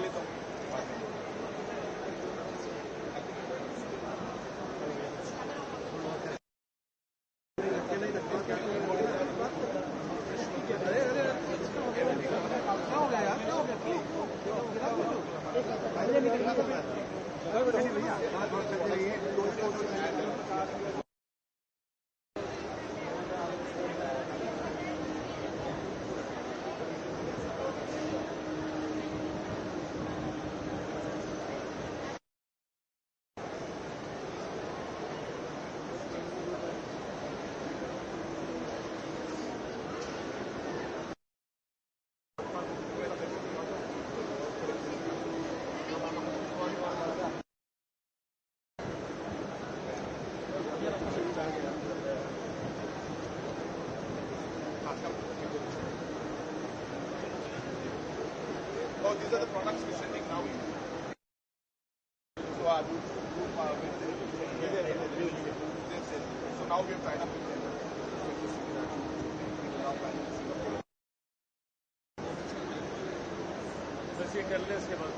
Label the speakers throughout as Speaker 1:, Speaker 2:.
Speaker 1: लेता हूँ। Oh, these are the products we're sending now. So, so now we have tied up with them. बस ये कर ले इसके बाद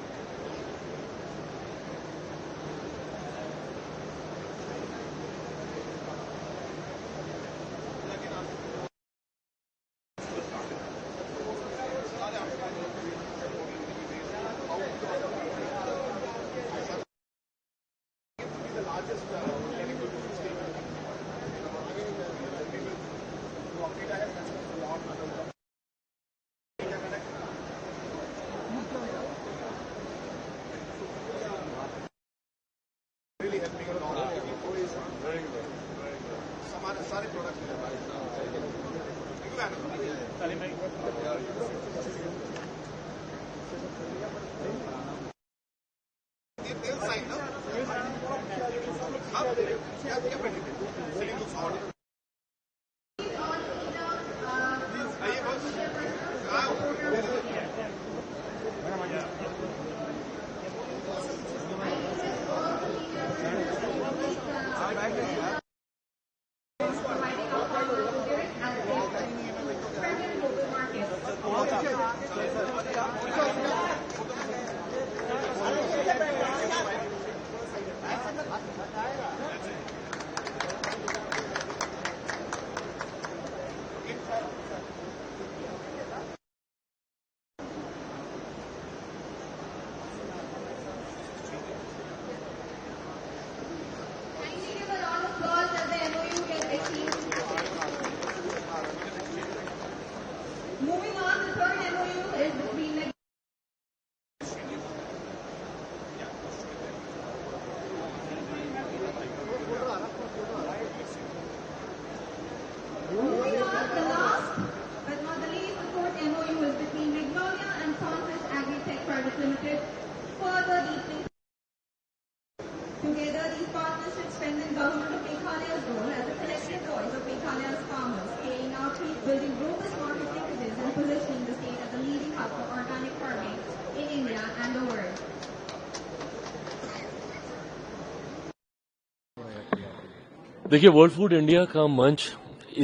Speaker 1: really helping a lot. Very good. सारे प्रोडक्ट्स मिले भाई। तेल साइन ना? आप क्या पेंडिंग है? Selling looks order. आइए बस।
Speaker 2: Moving on, the third MOU is between Moving on, the last but not the least, the fourth MOU is between Magnolia and Congress Agritech Private Limited. Further deepening together, these partnerships strengthen government of Meghalaya's role as a collective voice of Meghalaya's farmers, carrying outreach, building robust market linkages, and positioning the state as a leading hub for organic farming in India and the world.
Speaker 3: देखिए, world food India का मंच,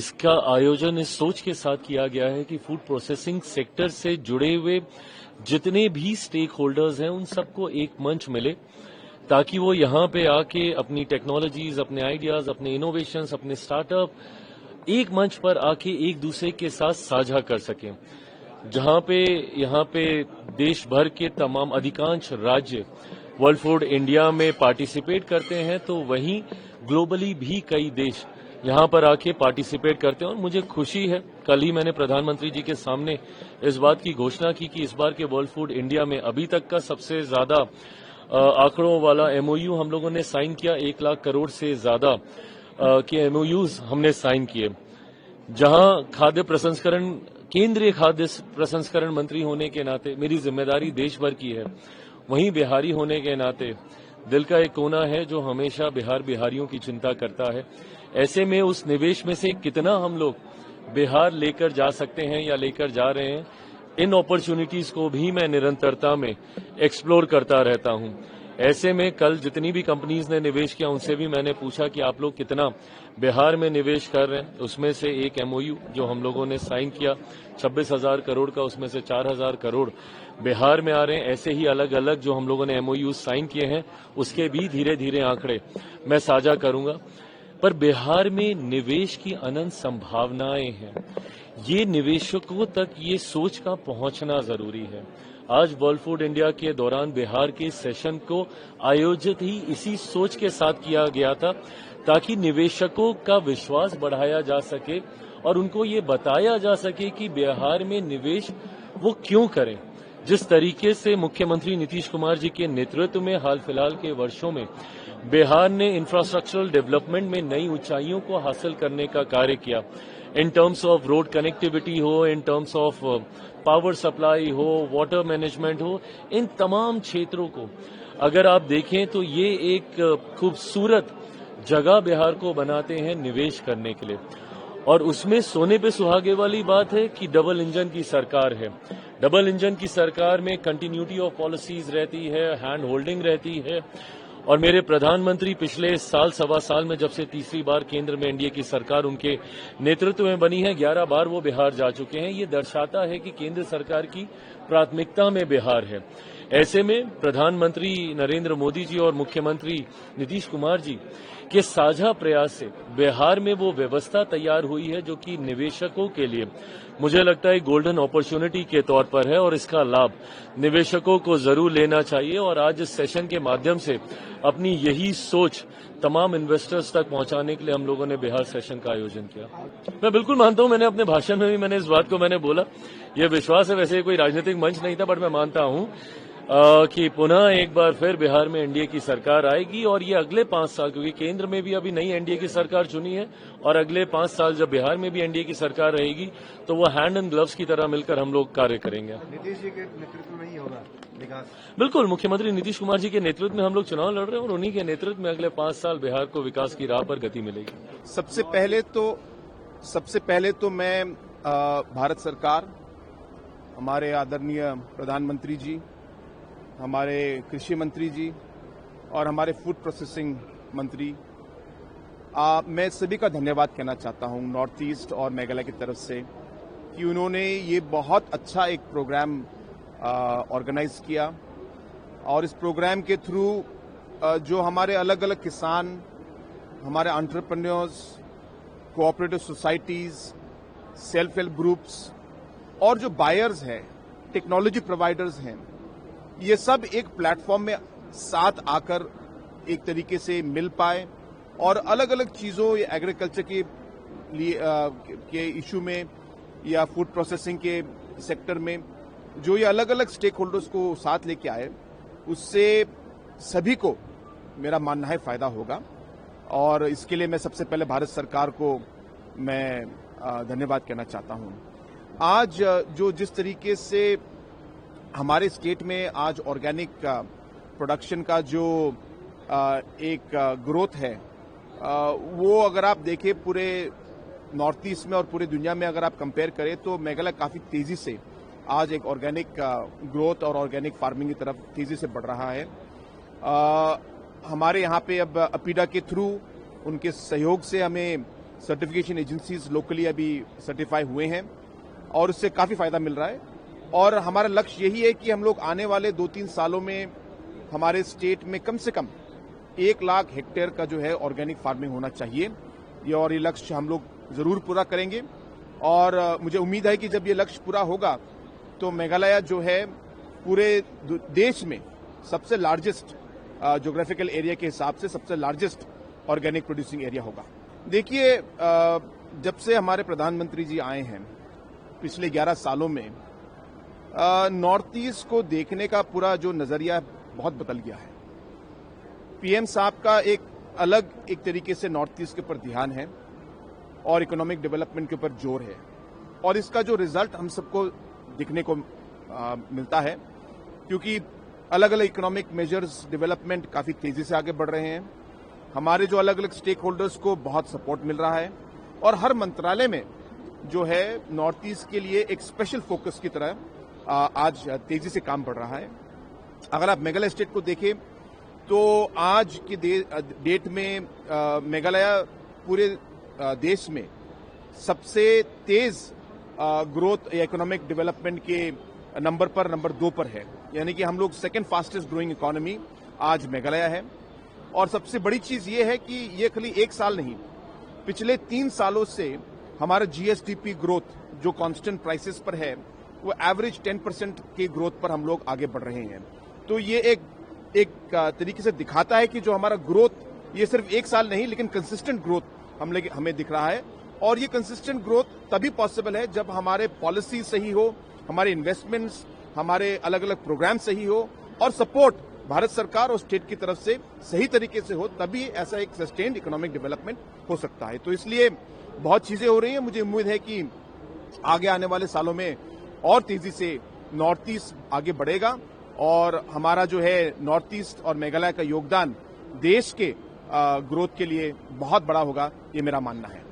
Speaker 3: इसका आयोजन इस सोच के साथ किया गया है कि फूड प्रोसेसिंग सेक्टर से जुड़े हुए जितने भी स्टेक होल्डर्स हैं उन सबको एक मंच मिले ताकि वो यहाँ पे आके अपनी टेक्नोलॉजीज, अपने आइडियाज, अपने इनोवेशंस, अपने स्टार्टअप एक मंच पर आके एक दूसरे के साथ साझा कर सकें। जहाँ पे यहाँ पे देश भर के तमाम अधिकांश राज्य वर्ल्ड फूड इंडिया में पार्टिसिपेट करते हैं, तो वहीं ग्लोबली भी कई देश यहाँ पर आके पार्टिसिपेट करते हैं। और मुझे खुशी है, कल ही मैंने प्रधानमंत्री जी के सामने इस बात की घोषणा की कि इस बार के वर्ल्ड फूड इंडिया में अभी तक का सबसे ज्यादा आंकड़ों वाला एमओयू हम लोगों ने साइन किया। 1 लाख करोड़ से ज्यादा के एमओयूज हमने साइन किए। जहां खाद्य प्रसंस्करण, केंद्रीय खाद्य प्रसंस्करण मंत्री होने के नाते मेरी जिम्मेदारी देश भर की है, वहीं बिहारी होने के नाते दिल का एक कोना है जो हमेशा बिहारियों की चिंता करता है। ऐसे में उस निवेश में से कितना हम लोग बिहार लेकर जा सकते हैं या लेकर जा रहे हैं, इन अपॉर्चुनिटीज को भी मैं निरंतरता में एक्सप्लोर करता रहता हूं। ऐसे में कल जितनी भी कंपनीज ने निवेश किया उनसे भी मैंने पूछा कि आप लोग कितना बिहार में निवेश कर रहे हैं। उसमें से एक एमओयू जो हम लोगों ने साइन किया 26,000 करोड़ का, उसमें से 4,000 करोड़ बिहार में आ रहे हैं। ऐसे ही अलग अलग जो हम लोगों ने एमओयू साइन किए हैं उसके भी धीरे धीरे आंकड़े मैं साझा करूंगा। पर बिहार में निवेश की अनंत संभावनाएं हैं। ये निवेशकों तक ये सोच का पहुंचना जरूरी है। आज वर्ल्ड फूड इंडिया के दौरान बिहार के सेशन को आयोजित ही इसी सोच के साथ किया गया था ताकि निवेशकों का विश्वास बढ़ाया जा सके और उनको ये बताया जा सके कि बिहार में निवेश वो क्यों करें। जिस तरीके से मुख्यमंत्री नीतीश कुमार जी के नेतृत्व में हाल फिलहाल के वर्षों में बिहार ने इंफ्रास्ट्रक्चरल डेवलपमेंट में नई ऊंचाइयों को हासिल करने का कार्य किया, in terms of road connectivity हो, in terms of power supply हो, वाटर मैनेजमेंट हो, इन तमाम क्षेत्रों को अगर आप देखें तो ये एक खूबसूरत जगह बिहार को बनाते हैं निवेश करने के लिए। और उसमें सोने पे सुहागे वाली बात है कि डबल इंजन की सरकार है। डबल इंजन की सरकार में कंटिन्यूटी ऑफ पॉलिसीज रहती है, हैंड होल्डिंग रहती है। और मेरे प्रधानमंत्री पिछले साल सवा साल में जब से तीसरी बार केंद्र में एनडीए की सरकार उनके नेतृत्व में बनी है, 11 बार वो बिहार जा चुके हैं। ये दर्शाता है कि केंद्र सरकार की प्राथमिकता में बिहार है। ऐसे में प्रधानमंत्री नरेंद्र मोदी जी और मुख्यमंत्री नीतीश कुमार जी के साझा प्रयास से बिहार में वो व्यवस्था तैयार हुई है जो कि निवेशकों के लिए मुझे लगता है गोल्डन अपॉर्चुनिटी के तौर पर है और इसका लाभ निवेशकों को जरूर लेना चाहिए। और आज इस सेशन के माध्यम से अपनी यही सोच तमाम इन्वेस्टर्स तक पहुंचाने के लिए हम लोगों ने बिहार सेशन का आयोजन किया। मैं बिल्कुल मानता हूं, मैंने अपने भाषण में भी मैंने इस बात को मैंने बोला, यह विश्वास है, वैसे कोई राजनीतिक मंच नहीं था, बट मैं मानता हूं कि पुनः एक बार फिर बिहार में एनडीए की सरकार आएगी और ये अगले 5 साल, क्योंकि केंद्र में भी अभी नई एनडीए की सरकार चुनी है और अगले 5 साल जब बिहार में भी एनडीए की सरकार रहेगी तो वो हैंड एंड ग्लव्स की तरह मिलकर हम लोग कार्य करेंगे।
Speaker 1: नीतीश जी के नेतृत्व में ही होगा विकास।
Speaker 3: बिल्कुल, मुख्यमंत्री नीतीश कुमार जी के नेतृत्व में हम लोग चुनाव लड़ रहे हैं और उन्हीं के नेतृत्व में अगले 5 साल बिहार को विकास की राह पर गति मिलेगी।
Speaker 1: सबसे पहले तो मैं भारत सरकार, हमारे आदरणीय प्रधानमंत्री जी, हमारे कृषि मंत्री जी और हमारे फूड प्रोसेसिंग मंत्री, मैं सभी का धन्यवाद कहना चाहता हूं नॉर्थ ईस्ट और मेघालय की तरफ से कि उन्होंने ये बहुत अच्छा एक प्रोग्राम ऑर्गेनाइज किया और इस प्रोग्राम के थ्रू जो हमारे अलग अलग किसान, हमारे entrepreneurs, cooperative societies, self help groups और जो बायर्स हैं, टेक्नोलॉजी प्रोवाइडर्स हैं, ये सब एक प्लेटफॉर्म में साथ आकर एक तरीके से मिल पाए और अलग अलग चीजों या एग्रीकल्चर के लिए के इशू में या फूड प्रोसेसिंग के सेक्टर में जो ये अलग अलग स्टेक होल्डर्स को साथ लेके आए, उससे सभी को मेरा मानना है फायदा होगा। और इसके लिए मैं सबसे पहले भारत सरकार को मैं धन्यवाद कहना चाहता हूं। आज जो जिस तरीके से हमारे स्टेट में आज ऑर्गेनिक प्रोडक्शन का जो एक ग्रोथ है, वो अगर आप देखें पूरे नॉर्थ ईस्ट में और पूरे दुनिया में अगर आप कंपेयर करें तो मेघालय काफी तेजी से आज एक ऑर्गेनिक ग्रोथ और ऑर्गेनिक फार्मिंग की तरफ तेजी से बढ़ रहा है। हमारे यहाँ पे अब अपीडा के थ्रू उनके सहयोग से हमें सर्टिफिकेशन एजेंसीज लोकली अभी सर्टिफाई हुए हैं और उससे काफी फायदा मिल रहा है। और हमारा लक्ष्य यही है कि हम लोग आने वाले 2-3 सालों में हमारे स्टेट में कम से कम 1 लाख हेक्टेयर का जो है ऑर्गेनिक फार्मिंग होना चाहिए। ये लक्ष्य हम लोग जरूर पूरा करेंगे और मुझे उम्मीद है कि जब ये लक्ष्य पूरा होगा तो मेघालय जो है पूरे देश में सबसे लार्जेस्ट ज्योग्राफिकल एरिया के हिसाब से सबसे लार्जेस्ट ऑर्गेनिक प्रोड्यूसिंग एरिया होगा। देखिए, जब से हमारे प्रधानमंत्री जी आए हैं पिछले 11 सालों में नॉर्थ ईस्ट को देखने का पूरा जो नजरिया बहुत बदल गया है। पीएम साहब का एक तरीके से नॉर्थ ईस्ट के ऊपर ध्यान है और इकोनॉमिक डेवलपमेंट के ऊपर जोर है और इसका जो रिजल्ट हम सबको दिखने को मिलता है, क्योंकि अलग अलग इकोनॉमिक मेजर्स डेवलपमेंट काफी तेजी से आगे बढ़ रहे हैं। हमारे जो अलग अलग स्टेक होल्डर्स को बहुत सपोर्ट मिल रहा है और हर मंत्रालय में जो है नॉर्थ ईस्ट के लिए एक स्पेशल फोकस की तरह आज तेजी से काम बढ़ रहा है। अगर आप मेघालय स्टेट को देखें तो आज के डेट में मेघालय पूरे देश में सबसे तेज ग्रोथ या इकोनॉमिक डेवलपमेंट के नंबर 2 पर है, यानी कि हम लोग सेकंड फास्टेस्ट ग्रोइंग इकोनॉमी आज मेघालय है। और सबसे बड़ी चीज ये है कि ये खाली एक साल नहीं, पिछले 3 सालों से हमारा जीएसडीपी ग्रोथ जो कांस्टेंट प्राइसेस पर है वो एवरेज 10% के ग्रोथ पर हम लोग आगे बढ़ रहे हैं। तो ये एक तरीके से दिखाता है कि जो हमारा ग्रोथ ये सिर्फ एक साल नहीं लेकिन कंसिस्टेंट ग्रोथ हमें दिख रहा है। और ये कंसिस्टेंट ग्रोथ तभी पॉसिबल है जब हमारे पॉलिसी सही हो, हमारे इन्वेस्टमेंट्स, हमारे अलग अलग प्रोग्राम सही हो और सपोर्ट भारत सरकार और स्टेट की तरफ से सही तरीके से हो, तभी ऐसा एक सस्टेन्ड इकोनॉमिक डेवलपमेंट हो सकता है। तो इसलिए बहुत चीजें हो रही हैं। मुझे उम्मीद है कि आगे आने वाले सालों में और तेजी से नॉर्थ ईस्ट आगे बढ़ेगा और हमारा जो है नॉर्थ ईस्ट और मेघालय का योगदान देश के ग्रोथ के लिए बहुत बड़ा होगा, ये मेरा मानना है।